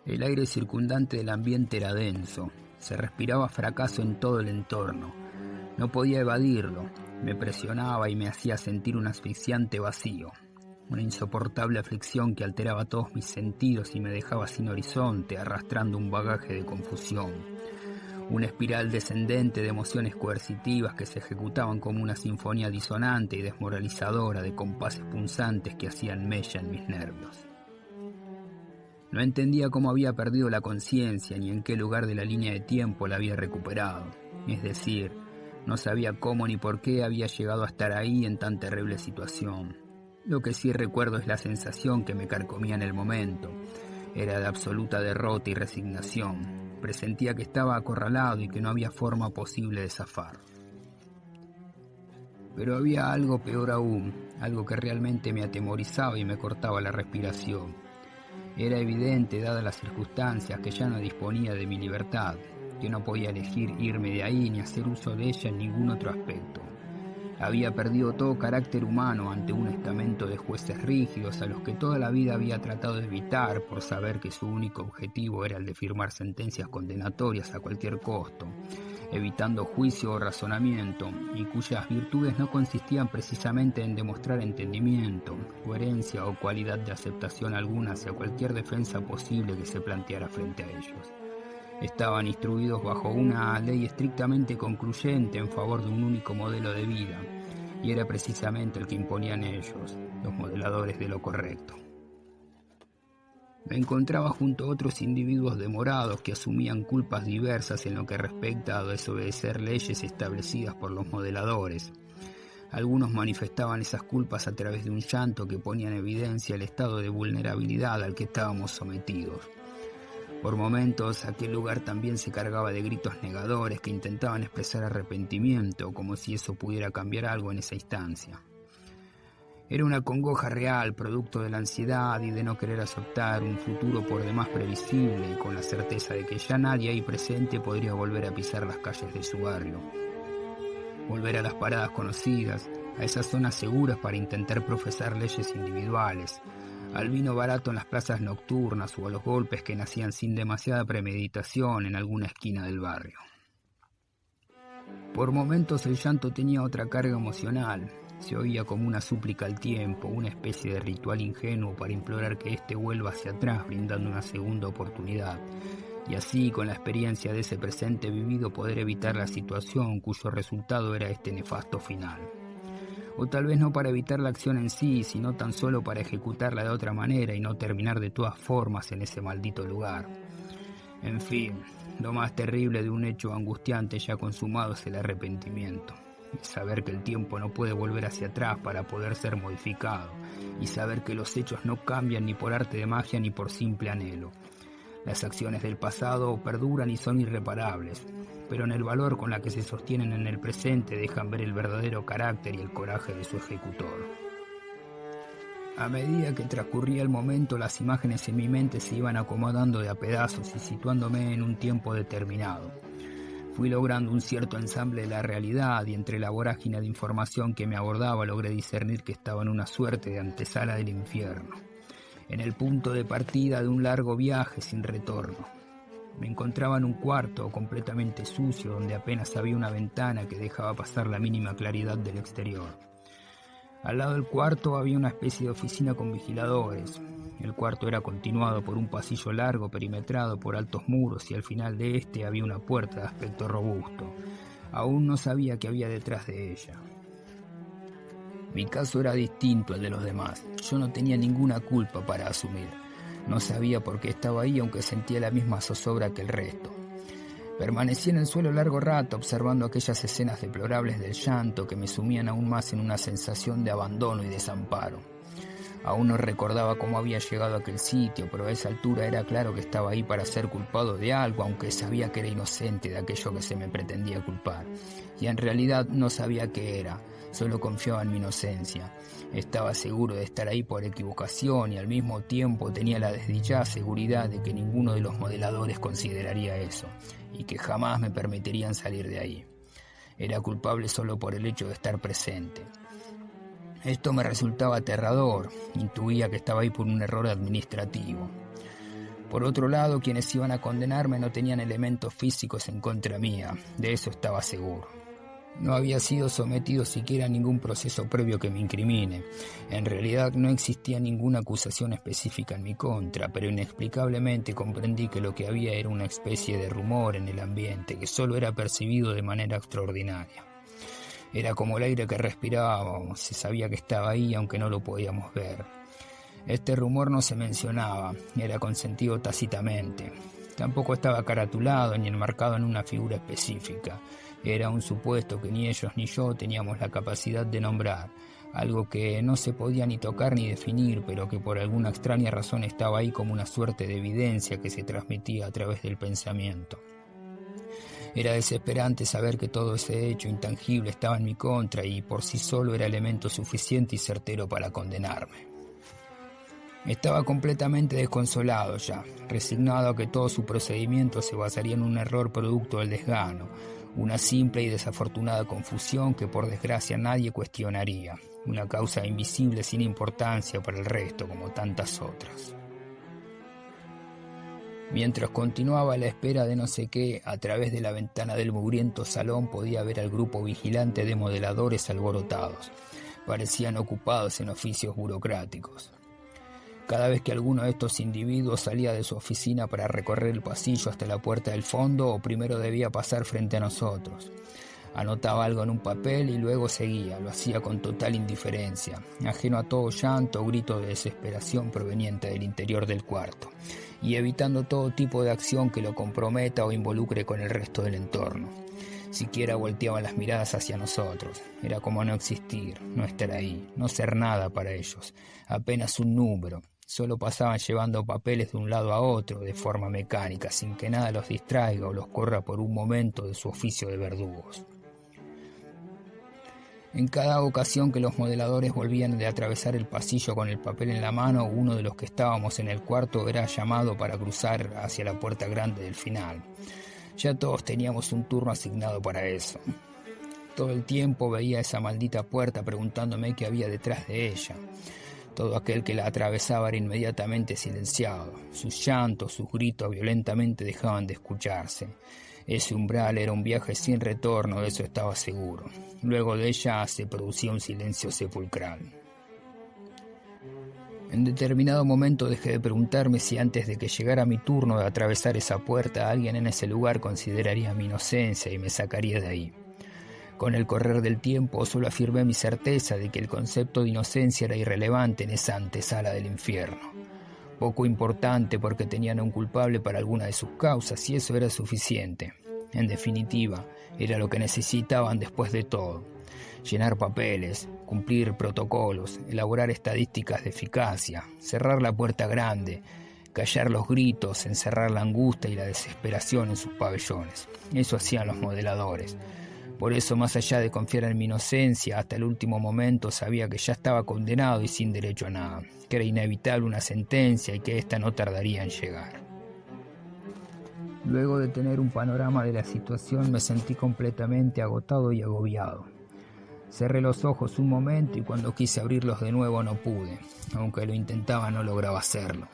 El aire circundante del ambiente era denso. Se respiraba fracaso en todo el entorno. No podía evadirlo. Me presionaba y me hacía sentir un asfixiante vacío. Una insoportable aflicción que alteraba todos mis sentidos y me dejaba sin horizonte, arrastrando un bagaje de confusión. Una espiral descendente de emociones coercitivas que se ejecutaban como una sinfonía disonante y desmoralizadora de compases punzantes que hacían mella en mis nervios. No entendía cómo había perdido la conciencia ni en qué lugar de la línea de tiempo la había recuperado. Es decir, no sabía cómo ni por qué había llegado a estar ahí en tan terrible situación. Lo que sí recuerdo es la sensación que me carcomía en el momento. Era de absoluta derrota y resignación. Presentía que estaba acorralado y que no había forma posible de zafar. Pero había algo peor aún, algo que realmente me atemorizaba y me cortaba la respiración. Era evidente, dadas las circunstancias, que ya no disponía de mi libertad, que no podía elegir irme de ahí ni hacer uso de ella en ningún otro aspecto. Había perdido todo carácter humano ante un estamento de jueces rígidos a los que toda la vida había tratado de evitar por saber que su único objetivo era el de firmar sentencias condenatorias a cualquier costo, evitando juicio o razonamiento, y cuyas virtudes no consistían precisamente en demostrar entendimiento, coherencia o cualidad de aceptación alguna hacia cualquier defensa posible que se planteara frente a ellos. Estaban instruidos bajo una ley estrictamente concluyente en favor de un único modelo de vida, y era precisamente el que imponían ellos, los modeladores de lo correcto. Me encontraba junto a otros individuos demorados que asumían culpas diversas en lo que respecta a desobedecer leyes establecidas por los modeladores. Algunos manifestaban esas culpas a través de un llanto que ponía en evidencia el estado de vulnerabilidad al que estábamos sometidos. Por momentos, aquel lugar también se cargaba de gritos negadores que intentaban expresar arrepentimiento, como si eso pudiera cambiar algo en esa instancia. Era una congoja real, producto de la ansiedad y de no querer aceptar un futuro por demás previsible y con la certeza de que ya nadie ahí presente podría volver a pisar las calles de su barrio. Volver a las paradas conocidas, a esas zonas seguras para intentar profesar leyes individuales, al vino barato en las plazas nocturnas o a los golpes que nacían sin demasiada premeditación en alguna esquina del barrio. Por momentos el llanto tenía otra carga emocional. Se oía como una súplica al tiempo, una especie de ritual ingenuo para implorar que éste vuelva hacia atrás brindando una segunda oportunidad, y así con la experiencia de ese presente vivido poder evitar la situación cuyo resultado era este nefasto final. O tal vez no para evitar la acción en sí, sino tan solo para ejecutarla de otra manera y no terminar de todas formas en ese maldito lugar. En fin, lo más terrible de un hecho angustiante ya consumado es el arrepentimiento. Saber que el tiempo no puede volver hacia atrás para poder ser modificado, y saber que los hechos no cambian ni por arte de magia ni por simple anhelo. Las acciones del pasado perduran y son irreparables, pero en el valor con la que se sostienen en el presente dejan ver el verdadero carácter y el coraje de su ejecutor. A medida que transcurría el momento, las imágenes en mi mente se iban acomodando de a pedazos y situándome en un tiempo determinado. Fui logrando un cierto ensamble de la realidad y entre la vorágine de información que me abordaba logré discernir que estaba en una suerte de antesala del infierno, en el punto de partida de un largo viaje sin retorno. Me encontraba en un cuarto completamente sucio donde apenas había una ventana que dejaba pasar la mínima claridad del exterior. Al lado del cuarto había una especie de oficina con vigiladores. El cuarto era continuado por un pasillo largo perimetrado por altos muros y al final de este había una puerta de aspecto robusto. Aún no sabía qué había detrás de ella. Mi caso era distinto al de los demás. Yo no tenía ninguna culpa para asumir. No sabía por qué estaba ahí, aunque sentía la misma zozobra que el resto. Permanecí en el suelo largo rato observando aquellas escenas deplorables del llanto que me sumían aún más en una sensación de abandono y desamparo. Aún no recordaba cómo había llegado a aquel sitio, pero a esa altura era claro que estaba ahí para ser culpado de algo, aunque sabía que era inocente de aquello que se me pretendía culpar. Y en realidad no sabía qué era, solo confiaba en mi inocencia. Estaba seguro de estar ahí por equivocación y al mismo tiempo tenía la desdichada seguridad de que ninguno de los modeladores consideraría eso, y que jamás me permitirían salir de ahí. Era culpable solo por el hecho de estar presente. Esto me resultaba aterrador, intuía que estaba ahí por un error administrativo. Por otro lado, quienes iban a condenarme no tenían elementos físicos en contra mía, de eso estaba seguro. No había sido sometido siquiera a ningún proceso previo que me incrimine. En realidad no existía ninguna acusación específica en mi contra, pero inexplicablemente comprendí que lo que había era una especie de rumor en el ambiente que solo era percibido de manera extraordinaria. Era como el aire que respirábamos, se sabía que estaba ahí aunque no lo podíamos ver. Este rumor no se mencionaba, era consentido tácitamente. Tampoco estaba caratulado ni enmarcado en una figura específica. Era un supuesto que ni ellos ni yo teníamos la capacidad de nombrar, algo que no se podía ni tocar ni definir, pero que por alguna extraña razón estaba ahí como una suerte de evidencia que se transmitía a través del pensamiento. Era desesperante saber que todo ese hecho intangible estaba en mi contra y por sí solo era elemento suficiente y certero para condenarme. Estaba completamente desconsolado ya, resignado a que todo su procedimiento se basaría en un error producto del desgano, una simple y desafortunada confusión que por desgracia nadie cuestionaría, una causa invisible sin importancia para el resto como tantas otras. Mientras continuaba la espera de no sé qué, a través de la ventana del mugriento salón podía ver al grupo vigilante de modeladores alborotados. Parecían ocupados en oficios burocráticos. Cada vez que alguno de estos individuos salía de su oficina para recorrer el pasillo hasta la puerta del fondo, o primero debía pasar frente a nosotros. Anotaba algo en un papel y luego seguía, lo hacía con total indiferencia, ajeno a todo llanto o grito de desesperación proveniente del interior del cuarto, y evitando todo tipo de acción que lo comprometa o involucre con el resto del entorno. Siquiera volteaban las miradas hacia nosotros. Era como no existir, no estar ahí, no ser nada para ellos, apenas un número. Solo pasaban llevando papeles de un lado a otro de forma mecánica, sin que nada los distraiga o los corra por un momento de su oficio de verdugos. En cada ocasión que los modeladores volvían de atravesar el pasillo con el papel en la mano, uno de los que estábamos en el cuarto era llamado para cruzar hacia la puerta grande del final. Ya todos teníamos un turno asignado para eso. Todo el tiempo veía esa maldita puerta preguntándome qué había detrás de ella. Todo aquel que la atravesaba era inmediatamente silenciado. Sus llantos, sus gritos violentamente dejaban de escucharse. Ese umbral era un viaje sin retorno, de eso estaba seguro. Luego de ella se producía un silencio sepulcral. En determinado momento dejé de preguntarme si antes de que llegara mi turno de atravesar esa puerta alguien en ese lugar consideraría mi inocencia y me sacaría de ahí. Con el correr del tiempo solo afirmé mi certeza de que el concepto de inocencia era irrelevante en esa antesala del infierno. Poco importante porque tenían a un culpable para alguna de sus causas y eso era suficiente. En definitiva, era lo que necesitaban después de todo. Llenar papeles, cumplir protocolos, elaborar estadísticas de eficacia, cerrar la puerta grande, callar los gritos, encerrar la angustia y la desesperación en sus pabellones. Eso hacían los modeladores. Por eso, más allá de confiar en mi inocencia, hasta el último momento sabía que ya estaba condenado y sin derecho a nada, que era inevitable una sentencia y que ésta no tardaría en llegar. Luego de tener un panorama de la situación, me sentí completamente agotado y agobiado. Cerré los ojos un momento y cuando quise abrirlos de nuevo no pude. Aunque lo intentaba no lograba hacerlo.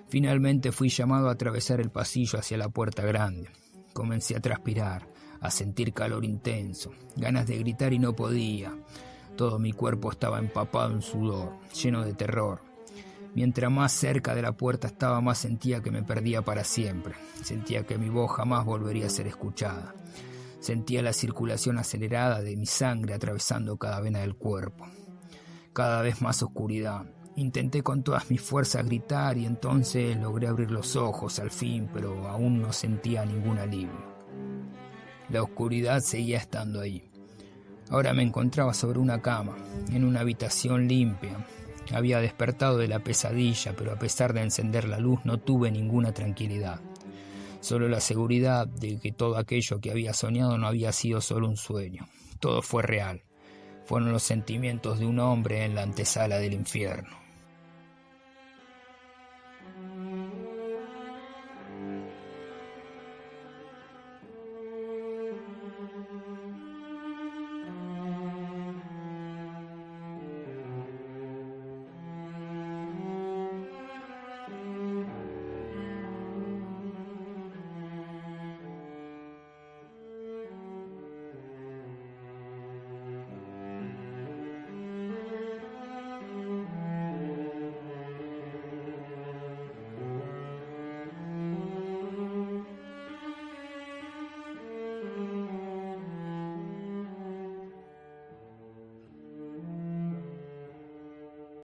Finalmente fui llamado a atravesar el pasillo hacia la puerta grande. Comencé a transpirar, a sentir calor intenso, ganas de gritar y no podía. Todo mi cuerpo estaba empapado en sudor, lleno de terror. Mientras más cerca de la puerta estaba, más sentía que me perdía para siempre. Sentía que mi voz jamás volvería a ser escuchada. Sentía la circulación acelerada de mi sangre atravesando cada vena del cuerpo. Cada vez más oscuridad. Intenté con todas mis fuerzas gritar y entonces logré abrir los ojos al fin, pero aún no sentía ningún alivio. La oscuridad seguía estando ahí. Ahora me encontraba sobre una cama, en una habitación limpia. Había despertado de la pesadilla, pero a pesar de encender la luz no tuve ninguna tranquilidad. Solo la seguridad de que todo aquello que había soñado no había sido solo un sueño. Todo fue real. Fueron los sentimientos de un hombre en la antesala del infierno.